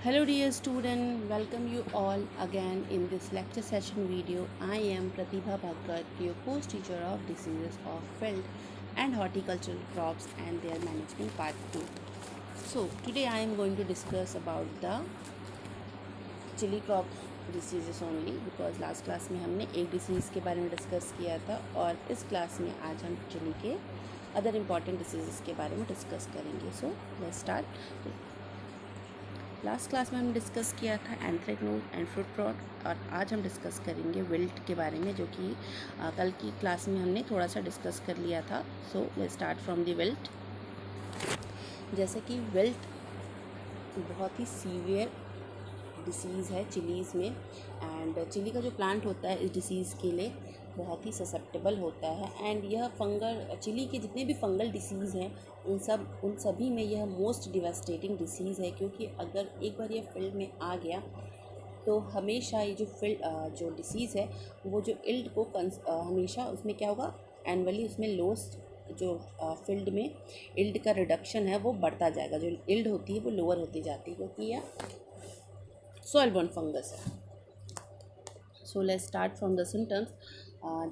Hello dear student, welcome you all again in this lecture session video. I am Pratibha Bhagat, your course teacher of diseases of field and horticultural crops and their management part 2. So today I am going to discuss about the chili crop diseases only because last class में हमने एक disease के बारे में discuss किया था और इस क्लास में आज हम चिली के अदर इम्पॉर्टेंट डिसीज़ के बारे में डिस्कस करेंगे. So let's start. Last class में हमने डिस्कस किया था एंथ्रेक्नोज एंड फ्रूट रॉट और आज हम डिस्कस करेंगे विल्ट के बारे में जो कि कल की क्लास में हमने थोड़ा सा डिस्कस कर लिया था. So let's start from the wilt. जैसे कि विल्ट बहुत ही सीवियर डिसीज़ है चिलीज़ में एंड चिली का जो प्लांट होता है इस डिसीज़ के लिए बहुत ही ससेप्टेबल होता है एंड यह फंगल चिली के जितने भी फंगल डिसीज़ हैं उन सभी में यह मोस्ट डिवास्टेटिंग डिसीज़ है क्योंकि अगर एक बार यह फील्ड में आ गया तो हमेशा ये जो डिसीज़ है वो जो इल्ड को हमेशा उसमें क्या होगा एनुअली उसमें लोस्ट जो फील्ड में इल्ड का रिडक्शन है वो बढ़ता जाएगा. जो इल्ड होती है वो लोअर होती जाती है क्योंकि यह सॉइल बॉर्न फंगस है. So let's start from the symptoms.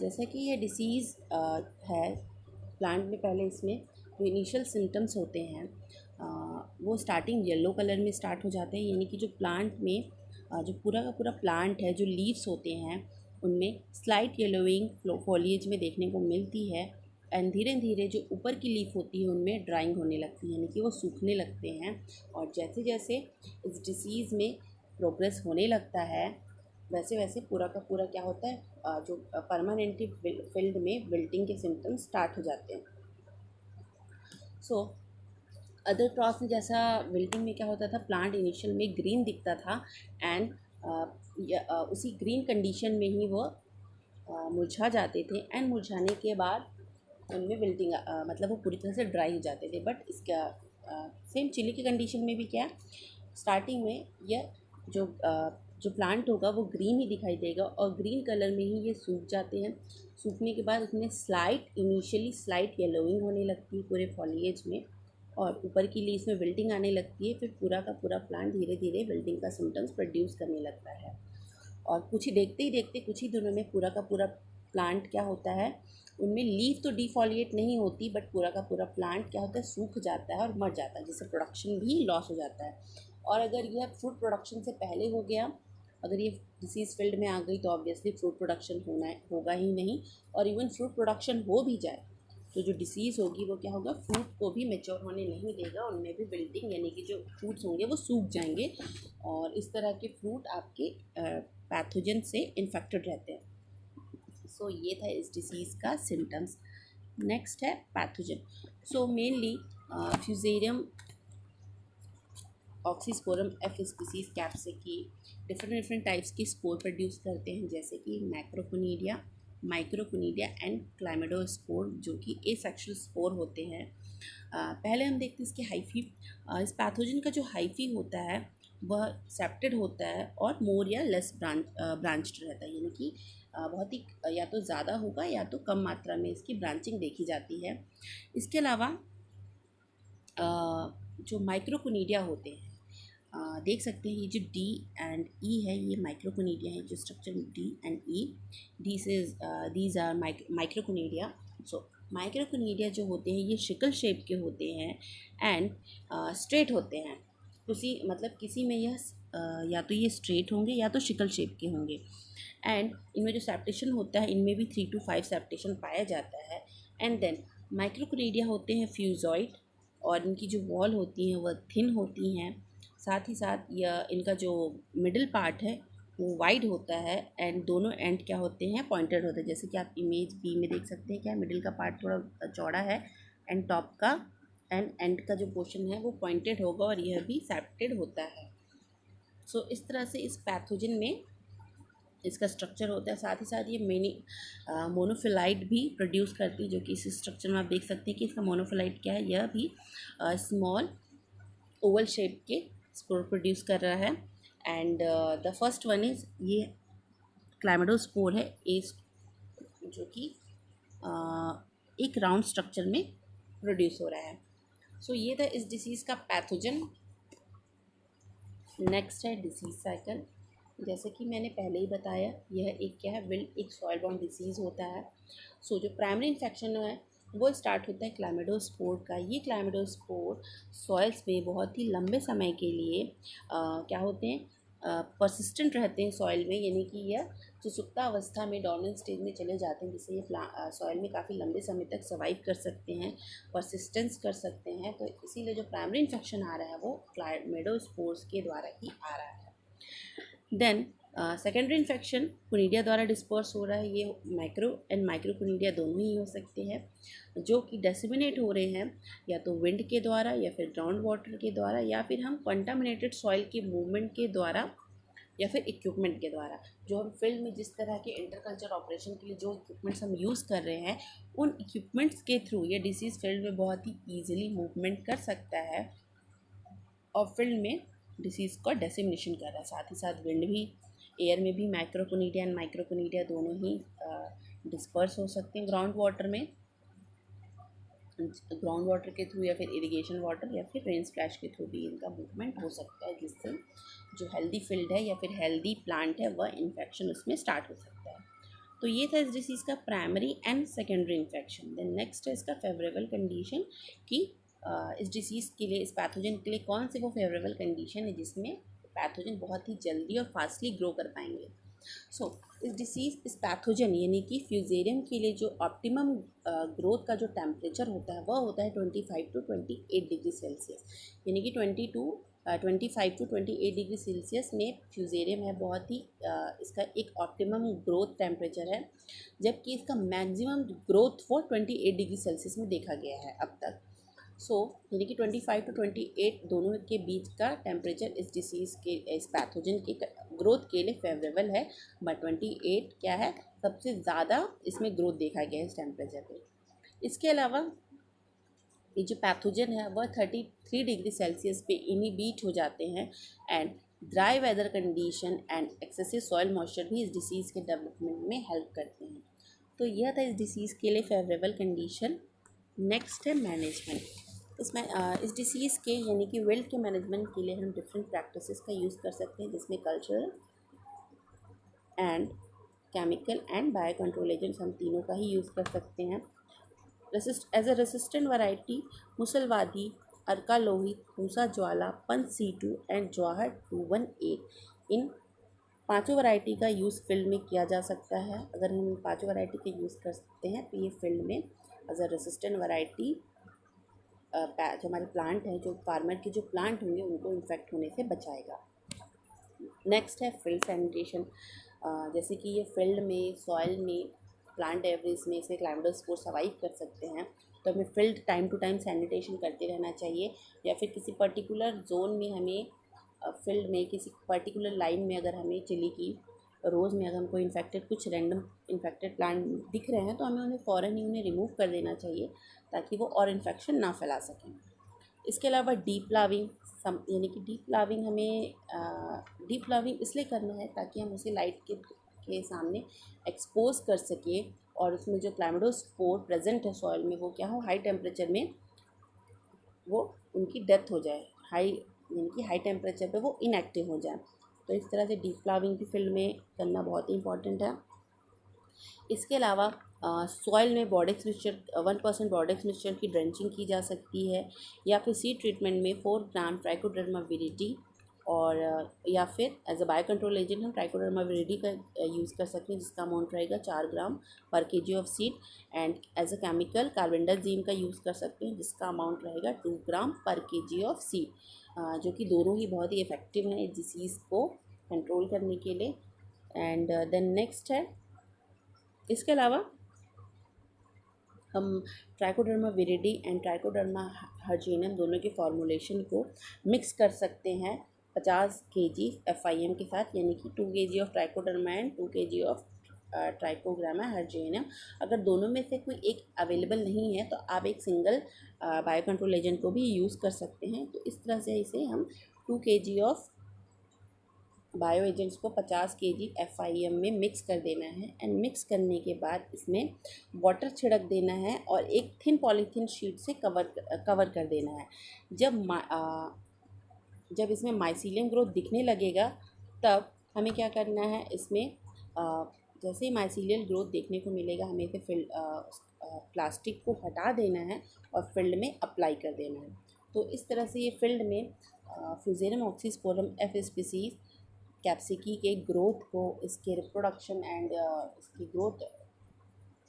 जैसे कि ये डिसीज़ है प्लांट में पहले इसमें जो इनिशियल सिम्टम्स होते हैं वो स्टार्टिंग येलो कलर में स्टार्ट हो जाते हैं यानी कि जो प्लांट में जो पूरा का पूरा प्लांट है जो लीव्स होते हैं उनमें स्लाइट येलोइंग फॉलिएज में देखने को मिलती है एंड धीरे धीरे जो ऊपर की लीफ होती है उनमें ड्राइंग होने लगती है यानी कि वो सूखने लगते हैं. और जैसे जैसे इस डिसीज़ में प्रोग्रेस होने लगता है वैसे वैसे पूरा का पूरा क्या होता है जो परमानेंटली फील्ड में विल्टिंग के सिम्टम्स स्टार्ट हो जाते हैं. सो अदर क्रॉप्स में जैसा विल्टिंग में क्या होता था प्लांट इनिशियल में ग्रीन दिखता था एंड उसी ग्रीन कंडीशन में ही वो मुरझा जाते थे एंड मुरझाने के बाद उनमें विल्टिंग मतलब वो पूरी तरह से ड्राई हो जाते थे. बट इसका सेम चिली की कंडीशन में भी क्या स्टार्टिंग में यह जो प्लांट होगा वो ग्रीन ही दिखाई देगा और ग्रीन कलर में ही ये सूख जाते हैं. सूखने के बाद उसमें इनिशियली स्लाइट येलोइंग होने लगती है पूरे फॉलिएज में और ऊपर की लीव्स में विल्टिंग आने लगती है. फिर पूरा का पूरा प्लांट धीरे धीरे विल्टिंग का सिम्टम्स प्रोड्यूस करने लगता है और कुछ ही देखते कुछ ही दिनों में पूरा का पूरा प्लांट क्या होता है उनमें लीफ तो डिफॉलिएट नहीं होती बट पूरा का पूरा प्लांट क्या होता है सूख जाता है और मर जाता है जिससे प्रोडक्शन भी लॉस हो जाता है. और अगर यह फ्रूट प्रोडक्शन से पहले हो गया अगर ये डिसीज़ फील्ड में आ गई तो ऑब्वियसली फ्रूट प्रोडक्शन होगा ही नहीं. और इवन फ्रूट प्रोडक्शन हो भी जाए तो जो डिसीज़ होगी वो क्या होगा फ्रूट को भी मैच्योर होने नहीं देगा. उनमें भी विल्टिंग यानी कि जो फ्रूट्स होंगे वो सूख जाएंगे और इस तरह के फ्रूट आपके पैथोजन से इन्फेक्टेड रहते हैं. सो ये था इस डिसीज़ का सिम्टम्स. नेक्स्ट है pathogen. So mainly Fusarium oxysporum f species capsici different types की स्पोर प्रोड्यूस करते हैं जैसे कि मैक्रोकोनिडिया माइक्रोकोनिडिया एंड क्लाइमेडोस्पोर जो कि एसेक्सुअल स्पोर होते हैं. पहले हम देखते हैं इसके हाइफी. इस पैथोजन का जो हाइफी होता है वह सेप्टेड होता है और मोर या लेस ब्रांच्ड रहता है यानी कि बहुत ही या तो ज़्यादा होगा या तो कम मात्रा में इसकी ब्रांचिंग देखी जाती है. इसके अलावा जो माइक्रोकोनिडिया होते हैं देख सकते हैं ये जो डी एंड ई है ये माइक्रोकोनिडिया है. जो structure D and E these are microconidia. So microconidia जो होते हैं ये शिकल शेप के होते हैं एंड स्ट्रेट होते हैं. किसी में यह या तो ये स्ट्रेट होंगे या तो शिकल शेप के होंगे एंड इनमें जो सेप्टेशन होता है इनमें भी 3 to 5 सेप्टेशन पाया जाता है. एंड देन माइक्रोकोनिडिया होते हैं फ्यूजॉइड और इनकी जो वॉल होती हैं वह थिन होती हैं. साथ ही साथ यह इनका जो मिडिल पार्ट है वो वाइड होता है एंड दोनों एंड क्या होते हैं पॉइंटेड होते हैं जैसे कि आप इमेज बी में देख सकते हैं क्या मिडिल का पार्ट थोड़ा चौड़ा है एंड टॉप का एंड का जो पोर्शन है वो पॉइंटेड होगा और यह भी सेप्टेड होता है. सो इस तरह से इस पैथोजन में इसका स्ट्रक्चर होता है. साथ ही साथ ये मोनोफिलाइट भी प्रोड्यूस करती है जो कि इस स्ट्रक्चर में आप देख सकते हैं कि इसका मोनोफिलाइट क्या है. यह भी स्मॉल ओवल शेप के स्पोर प्रोड्यूस कर रहा है and the first one is ये क्लाइमेडोस्पोर है जो कि एक राउंड स्ट्रक्चर में प्रोड्यूस हो रहा है. सो ये था इस डिसीज़ का पैथोजन. नेक्स्ट है डिसीज़ साइकिल। जैसे कि मैंने पहले ही बताया, यह एक क्या है, विल्ट एक सॉइल बॉर्न डिसीज़ होता है। जो प्राइमरी इन्फेक्शन है वो स्टार्ट होता है क्लामिडोस्पोर का। ये क्लामिडोस्पोर सॉइल्स में बहुत ही लंबे समय के लिए क्या होते हैं, परसिस्टेंट रहते हैं सॉइल में, यानी कि यह जो सुप्ता अवस्था में डोर्मेंट स्टेज में चले जाते हैं, जिससे ये सॉइल में काफ़ी लंबे समय तक सर्वाइव कर सकते हैं, परसिस्टेंस कर सकते हैं। तो इसीलिए जो प्राइमरी इन्फेक्शन आ रहा है वो क्लामिडोस्पोर्स के द्वारा ही आ रहा है। देन सेकेंडरी इन्फेक्शन पुनीडिया द्वारा डिस्पर्स हो रहा है। ये माइक्रो एंड माइक्रोपुनीडिया दोनों ही हो सकते हैं, जो कि डिसेमिनेट हो रहे हैं या तो विंड के द्वारा या फिर ग्राउंड वाटर के द्वारा, या फिर हम कंटामिनेटेड सॉइल के मूवमेंट के द्वारा, या फिर इक्विपमेंट के द्वारा। जो हम फील्ड में जिस तरह के इंटरकल्चर ऑपरेशन के लिए जो इक्विपमेंट्स हम यूज़ कर रहे हैं, उन इक्विपमेंट्स के थ्रू ये डिसीज़ फील्ड में बहुत ही ईजिली मूवमेंट कर सकता है और फील्ड में डिसीज़ का डेसिमिनेशन कर रहा है। साथ ही साथ विंड भी, एयर में भी माइक्रोपुनीडिया एंड माइक्रोपुनीडिया दोनों ही डिस्पर्स हो सकते हैं ग्राउंड वाटर में, ग्राउंड वाटर के थ्रू या फिर इरिगेशन वाटर या फिर रेन स्प्लैश के थ्रू भी इनका मूवमेंट हो सकता है, जिससे जो हेल्दी फील्ड है या फिर हेल्दी प्लांट है वह इन्फेक्शन उसमें स्टार्ट हो सकता है। तो ये था इस डिसीज़ का primary and secondary infection. Then next है इसका फेवरेबल कंडीशन, कि इस डिसीज़ के लिए, इस पैथोजन के लिए कौन से वो फेवरेबल कंडीशन है जिसमें पैथोजन बहुत ही जल्दी और फास्टली ग्रो कर पाएंगे। इस डिसीज़, इस पैथोजन यानी कि फ्यूजेरियम के लिए जो ऑप्टिमम ग्रोथ का जो टेम्परेचर होता है वह होता है 25 to 28 डिग्री सेल्सियस, यानी कि 25 to 28 डिग्री सेल्सियस में फ्यूजेरियम है, बहुत ही इसका एक ऑप्टिमम ग्रोथ टेम्परेचर है, जबकि इसका मैक्सिमम ग्रोथ वो 28 डिग्री सेल्सियस में देखा गया है अब तक। यानी कि 25 to 28 दोनों के बीच का टेम्परेचर इस डिसीज़ के, इस पैथोजन के ग्रोथ के लिए फेवरेबल है, बट 28 क्या है, सबसे ज़्यादा इसमें ग्रोथ देखा गया है इस टेम्परेचर पे। इसके अलावा ये जो पैथोजन है वह 33 डिग्री सेल्सियस पे इनिबीट हो जाते हैं, and dry weather condition and excessive soil moisture भी इस डिसीज़ के डेवलपमेंट में हेल्प करते हैं। तो यह था इस डिसीज़ के लिए फेवरेबल कंडीशन। नेक्स्ट है मैनेजमेंट। इसमें इस डिसीज़ के यानी कि विल्ट के मैनेजमेंट के लिए हम डिफरेंट प्रैक्टिसेस का यूज़ कर सकते हैं, जिसमें cultural and chemical and bio control agents हम तीनों का ही यूज़ कर सकते हैं। As a resistant variety Musalwadi, Arka Lohit, Pusa Jwala, Pant C2 and Jawahar 218, इन पाँचों वैरायटी का यूज़ फील्ड में किया जा सकता है। अगर हम पाँचों वैरायटी का यूज़ कर सकते हैं तो ये फील्ड में एज अ रेसिस्टेंट वैरायटी जो हमारे प्लांट हैं, जो फार्मर के जो प्लांट होंगे उनको इन्फेक्ट होने से बचाएगा। नेक्स्ट है फील्ड सैनिटेशन। जैसे कि ये फील्ड में, सॉइल में, प्लांट एवरेज में से क्लाइमेटोस्पोर सर्वाइव कर सकते हैं, तो हमें field time to time sanitation करते रहना चाहिए, या फिर किसी पर्टिकुलर जोन में हमें फील्ड में किसी पर्टिकुलर लाइन में अगर हमें चिली की रोज़ में अगर हमको इन्फेक्टेड, कुछ रैंडम इन्फेक्टेड प्लांट दिख रहे हैं तो हमें उन्हें फ़ौरन ही उन्हें रिमूव कर देना चाहिए, ताकि वो और इन्फेक्शन ना फैला सकें। इसके अलावा डीप प्लाविंग, यानी कि डीप प्लाविंग हमें डीप प्लाविंग इसलिए करना है ताकि हम उसे लाइट के सामने एक्सपोज कर सकें, और उसमें जो क्लाइमेटोस्पोर प्रेजेंट है सॉइल में वो क्या हो, हाई टेम्परेचर में वो उनकी डेथ हो जाए, यानी कि हाई टेम्परेचर पे वो इनएक्टिव हो जाए। तो इस तरह से डीप प्लाविंग की फील्ड में करना बहुत ही इंपॉर्टेंट है। इसके अलावा सॉइल में बॉडेक्स मिक्सचर 1% बॉडेक्स मिक्सचर की ड्रेंचिंग की जा सकती है, या फिर सीड ट्रीटमेंट में 4 ग्राम ट्राइकोडर्मा विरिडी, और या फिर as a bio control agent हम ट्राइकोडर्मा विरिडी का यूज़ कर सकते हैं, जिसका अमाउंट रहेगा 4 gram per kg of seed, and as a chemical carbendazim का यूज़ कर सकते हैं, जिसका अमाउंट रहेगा 2 ग्राम पर केजी ऑफ सीड, जो कि दोनों ही बहुत ही इफ़ेक्टिव हैं इस डिसीज़ को कंट्रोल करने के लिए। एंड देन नेक्स्ट है, इसके अलावा हम ट्राइकोडर्मा विरिडी एंड ट्राइकोडर्मा हर्जिनम दोनों के फॉर्मुलेशन को मिक्स कर सकते हैं 50 kg FIM के साथ, यानी कि 2 kg of Trichoderma and 2 kg of Trichogramma harzianum. अगर दोनों में से कोई एक अवेलेबल नहीं है तो आप एक सिंगल बायो कंट्रोल एजेंट को भी यूज़ कर सकते हैं। तो इस तरह से इसे हम 2 kg ऑफ बायो एजेंट्स को 50 kg FIM में मिक्स कर देना है, एंड मिक्स करने के बाद इसमें वाटर छिड़क देना है और एक थिन पॉलीथीन शीट से कवर कर देना है। जब जब इसमें माइसीलियम ग्रोथ दिखने लगेगा तब हमें क्या करना है, इसमें जैसे ही माइसीलियल ग्रोथ देखने को मिलेगा हमें इसे प्लास्टिक को हटा देना है और फील्ड में अप्लाई कर देना है। तो इस तरह से ये फील्ड में फ्यूजेरियम ऑक्सीस्पोरम एफ स्पीसीज कैप्सिकी के ग्रोथ को, इसके रिप्रोडक्शन एंड इसकी ग्रोथ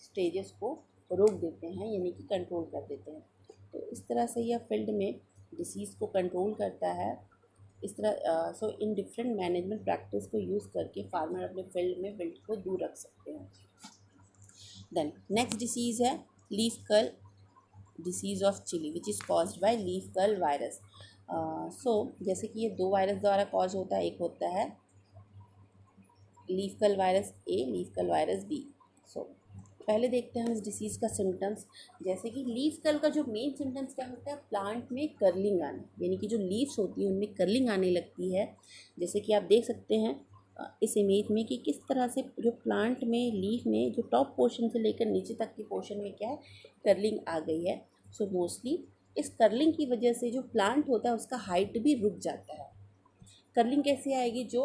स्टेजेस को रोक देते हैं, यानी कि कंट्रोल कर देते हैं। तो इस तरह से यह फील्ड में डिसीज़ को कंट्रोल करता है। इस तरह so in different management practice को यूज़ करके फार्मर अपने फील्ड में विल्ट को दूर रख सकते हैं। देन नेक्स्ट डिसीज़ है leaf curl disease of chilli which is caused by leaf curl virus. So जैसे कि ये दो वायरस द्वारा कॉज होता है, एक होता है leaf curl virus A, leaf curl virus B. सो पहले देखते हैं हम इस डिसीज़ का सिम्टम्स। जैसे कि लीफ कर्ल का जो मेन सिम्टम्स क्या होता है, प्लांट में कर्लिंग आना, यानी कि जो लीव्स होती है उनमें कर्लिंग आने लगती है। जैसे कि आप देख सकते हैं इस इमेज में कि किस तरह से जो प्लांट में लीफ में जो टॉप पोर्शन से लेकर नीचे तक के पोर्शन में क्या है, कर्लिंग आ गई है। सो मोस्टली इस कर्लिंग की वजह से जो प्लांट होता है उसका हाइट भी रुक जाता है। कर्लिंग कैसे आएगी, जो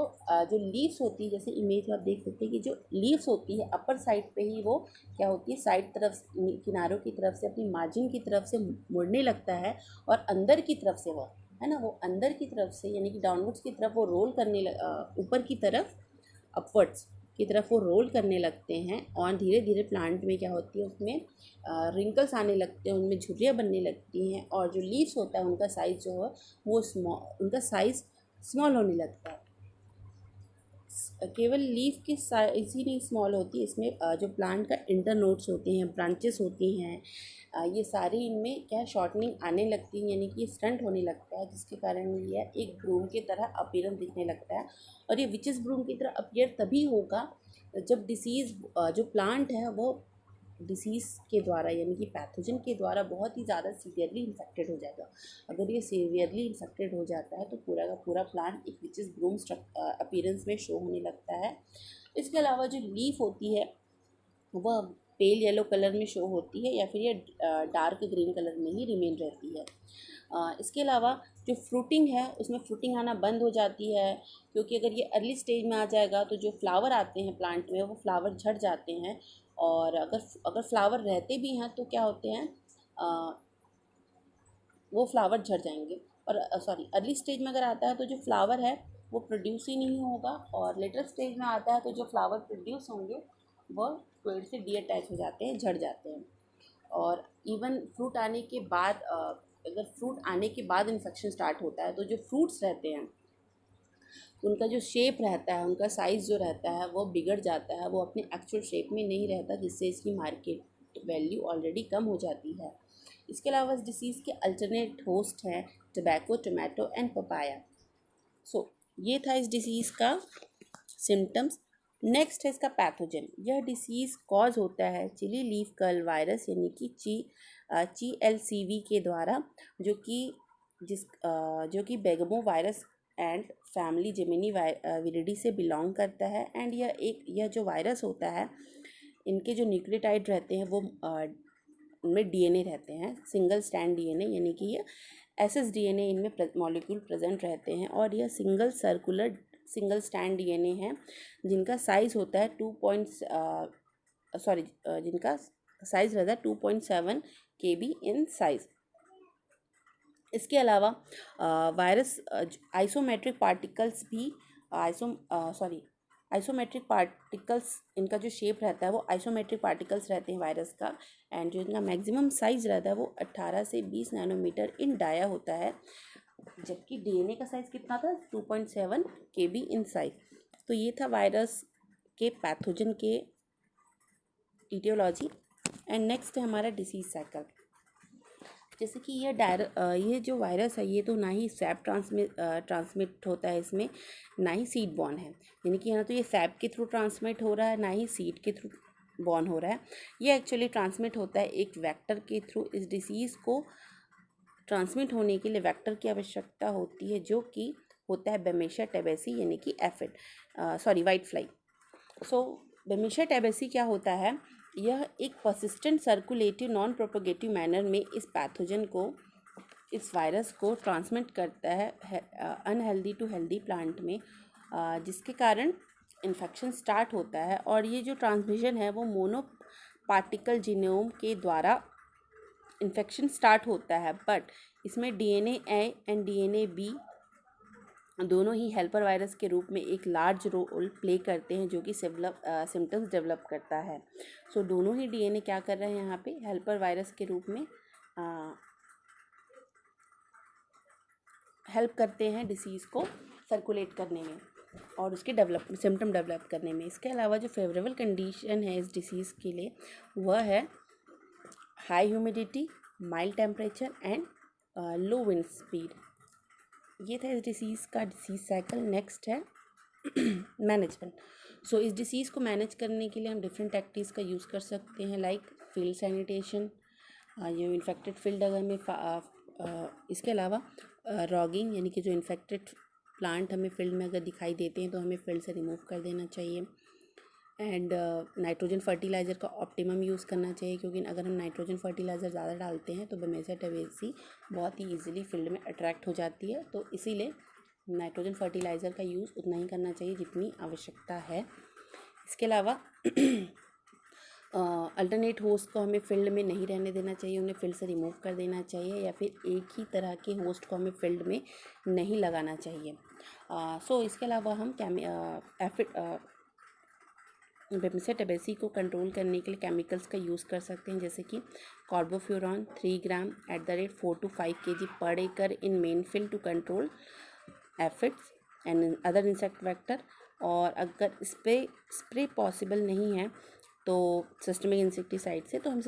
लीव्स होती है, जैसे इमेज में आप देख सकते हैं कि जो लीव्स होती है अपर साइड पे ही वो क्या होती है, साइड तरफ किनारों की तरफ से अपनी मार्जिन की तरफ से मुड़ने लगता है और अंदर की तरफ से वो है ना, वो अंदर की तरफ से यानी कि डाउनवर्ड्स की तरफ वो रोल करने ऊपर की तरफ अपवर्ड्स की तरफ वो रोल करने लगते हैं। और धीरे धीरे प्लांट में क्या होती है, उसमें रिंकल्स आने लगते हैं, उनमें झुर्रियाँ बनने लगती हैं और जो लीव्स होता है उनका साइज़ जो है वो उनका साइज़ स्मॉल होने लगता है। केवल लीफ की साइज ही नहीं स्मॉल होती, इसमें जो प्लांट का इंटरनोड्स होते हैं, ब्रांचेस होती हैं, ये सारी इनमें क्या शॉर्टनिंग आने लगती है, यानी कि स्टंट होने लगता है, जिसके कारण ये एक ब्रूम की तरह अपीयरेंस दिखने लगता है। और ये विचेस ब्रूम की तरह अपीयर तभी होगा जब डिसीज़ जो प्लांट है वो डिसीज़ के द्वारा यानी कि पैथोजन के द्वारा बहुत ही ज़्यादा सीवियरली इन्फेक्टेड हो जाएगा। अगर ये सीवियरली इन्फेक्टेड हो जाता है तो पूरा का पूरा प्लांट एक विचेस ब्रूम अपीयरेंस में शो होने लगता है। इसके अलावा जो लीफ होती है वह पेल येलो कलर में शो होती है या फिर ये डार्क ग्रीन कलर में ही रिमेन रहती है। इसके अलावा जो फ्रूटिंग है उसमें फ्रूटिंग आना बंद हो जाती है, क्योंकि अगर ये अर्ली स्टेज में आ जाएगा तो जो फ्लावर आते हैं प्लांट में वो फ्लावर झड़ जाते हैं। और अगर फ्लावर रहते भी हैं तो क्या होते हैं, वो फ्लावर झड़ जाएंगे। और सॉरी अर्ली स्टेज में अगर आता है तो जो फ्लावर है वो प्रोड्यूस ही नहीं होगा, और लेटर स्टेज में आता है तो जो फ्लावर प्रोड्यूस होंगे वह पेड़ से डीअटैच हो जाते हैं, झड़ जाते हैं। और इवन फ्रूट आने के बाद अगर फ्रूट आने के बाद इन्फेक्शन स्टार्ट होता है तो जो फ्रूट्स रहते हैं उनका जो शेप रहता है, उनका साइज़ जो रहता है वो बिगड़ जाता है, वो अपने एक्चुअल शेप में नहीं रहता, जिससे इसकी मार्केट वैल्यू ऑलरेडी कम हो जाती है। इसके अलावा इस डिसीज़ के अल्टरनेट होस्ट हैं टबैको, टोमेटो एंड पपाया। सो ये था इस डिसीज़ का सिम्टम्स। नेक्स्ट है इसका पैथोजन। यह डिसीज़ कॉज होता है चिली लीफ कर्ल वायरस यानी कि CLCV के द्वारा, जो कि begomo virus and family Geminiviridae से बिलोंग करता है। एंड यह जो वायरस होता है, इनके जो न्यूक्लियोटाइड रहते हैं वो उनमें DNA रहते हैं, सिंगल स्टैंड DNA, यानी कि ये SSDNA इनमें मॉलिक्यूल प्रेजेंट रहते हैं। और यह सिंगल स्टैंड DNA है जिनका साइज़ होता है जिनका साइज़ रहता है 2.7 KB इन साइज़। इसके अलावा वायरस आइसोमेट्रिक पार्टिकल्स भी आइसोमेट्रिक पार्टिकल्स, इनका जो शेप रहता है वो आइसोमेट्रिक पार्टिकल्स रहते हैं वायरस का। एंड जो इनका मैक्सिमम साइज़ रहता है वो 18 से 20 नैनोमीटर इन डाया होता है, जबकि DNA का साइज़ कितना था, 2.7 KB इन साइज। तो ये था वायरस के पैथोजन के इटियोलॉजी। एंड नेक्स्ट है हमारा डिसीज़ साइकिल। जैसे कि ये जो वायरस है ये तो ना ही सैप ट्रांसमिट होता है इसमें, ना ही सीड बॉर्न है, यानी कि ना तो ये सैप के थ्रू ट्रांसमिट हो रहा है ना ही सीड के थ्रू बॉर्न हो रहा है। ये एक्चुअली ट्रांसमिट होता है एक वेक्टर के थ्रू। इस डिसीज़ को ट्रांसमिट होने के लिए वेक्टर की आवश्यकता होती है, जो कि होता है बेमेशिया टैबेसी यानी कि वाइट फ्लाई। सो बेमेशिया टैबेसी क्या होता है, यह एक परसिस्टेंट सर्कुलेटिव नॉन प्रोपोगेटिव मैनर में इस पैथोजन को इस वायरस को ट्रांसमिट करता है अनहेल्दी टू हेल्दी प्लांट में, जिसके कारण इन्फेक्शन स्टार्ट होता है। और ये जो ट्रांसमिशन है वो मोनो पार्टिकल जीनोम के द्वारा इन्फेक्शन स्टार्ट होता है, बट इसमें DNA A and DNA B दोनों ही हेल्पर वायरस के रूप में एक लार्ज रोल प्ले करते हैं, जो कि सिम्टम्स डेवलप करता है। सो दोनों ही DNA क्या कर रहे हैं यहाँ पे, हेल्पर वायरस के रूप में हेल्प करते हैं डिसीज़ को सर्कुलेट करने में और उसके सिम्टम डेवलप करने में। इसके अलावा जो फेवरेबल कंडीशन है इस डिसीज़ के लिए वह है high humidity, mild temperature and low wind speed. ये था इस डिसीज़ का डिसीज़ साइकिल। नेक्स्ट है मैनेजमेंट। सो इस डिसीज़ को मैनेज करने के लिए हम डिफरेंट टेक्टिक्स का यूज़ कर सकते हैं, लाइक फील्ड सैनिटेशन, ये इन्फेक्टेड फील्ड अगर हमें इसके अलावा रॉगिंग, यानी कि जो इन्फेक्टेड प्लांट हमें फील्ड में अगर दिखाई देते हैं तो हमें फील्ड से रिमूव कर देना चाहिए। एंड नाइट्रोजन फर्टिलाइज़र का ऑप्टिमम यूज़ करना चाहिए, क्योंकि अगर हम नाइट्रोजन फर्टिलाइज़र ज़्यादा डालते हैं तो बेमेसिया टबेसी बहुत ही ईजिली फील्ड में अट्रैक्ट हो जाती है। तो इसीलिए नाइट्रोजन फर्टिलाइज़र का यूज़ उतना ही करना चाहिए जितनी आवश्यकता है। इसके अलावा अल्टरनेट होस्ट को हमें फील्ड में नहीं रहने देना चाहिए, उन्हें फील्ड से रिमूव कर देना चाहिए, या फिर एक ही तरह के होस्ट को हमें फील्ड में नहीं लगाना चाहिए। सो इसके अलावा हम बेमेसिया टबेसी को कंट्रोल करने के लिए केमिकल्स का यूज़ कर सकते हैं, जैसे कि कार्बोफ्यूरॉन 3 ग्राम @ 4 to 5 kg पर एकड़ in main field to control aphids and other insect vector. और अगर स्प्रे पॉसिबल नहीं है तो सिस्टमिक इंसेक्टिसाइड से, तो हम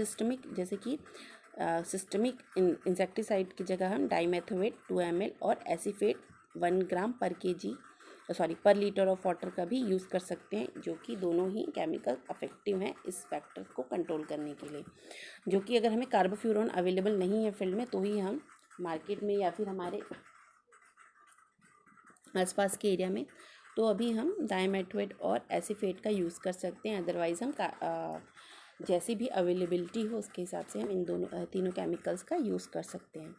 सिस्टमिक इंसेक्टिसाइड की जगह हम डाइमेथोएट 2 ml और एसीफेट 1 ग्राम पर लीटर ऑफ वाटर का भी यूज़ कर सकते हैं, जो कि दोनों ही केमिकल अफेक्टिव हैं इस फैक्टर को कंट्रोल करने के लिए। जो कि अगर हमें कार्बोफ्यूरॉन अवेलेबल नहीं है फील्ड में तो ही हम मार्केट में या फिर हमारे आसपास के एरिया में, तो अभी हम डाइमेथोएट और एसीफेट का यूज़ कर सकते हैं। अदरवाइज़ हम जैसी भी अवेलेबिलिटी हो उसके हिसाब से हम इन तीनों केमिकल्स का यूज़ कर सकते हैं।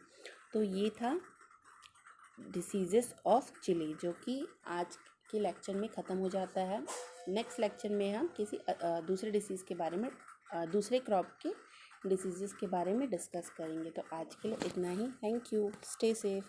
तो ये था डिसीजेस ऑफ चिली, जो कि आज के लेक्चर में ख़त्म हो जाता है। नेक्स्ट लेक्चर में हम किसी दूसरे डिसीज़ के बारे में, दूसरे क्रॉप के डिसीजेस के बारे में डिस्कस करेंगे। तो आज के लिए इतना ही। Thank you. Stay safe.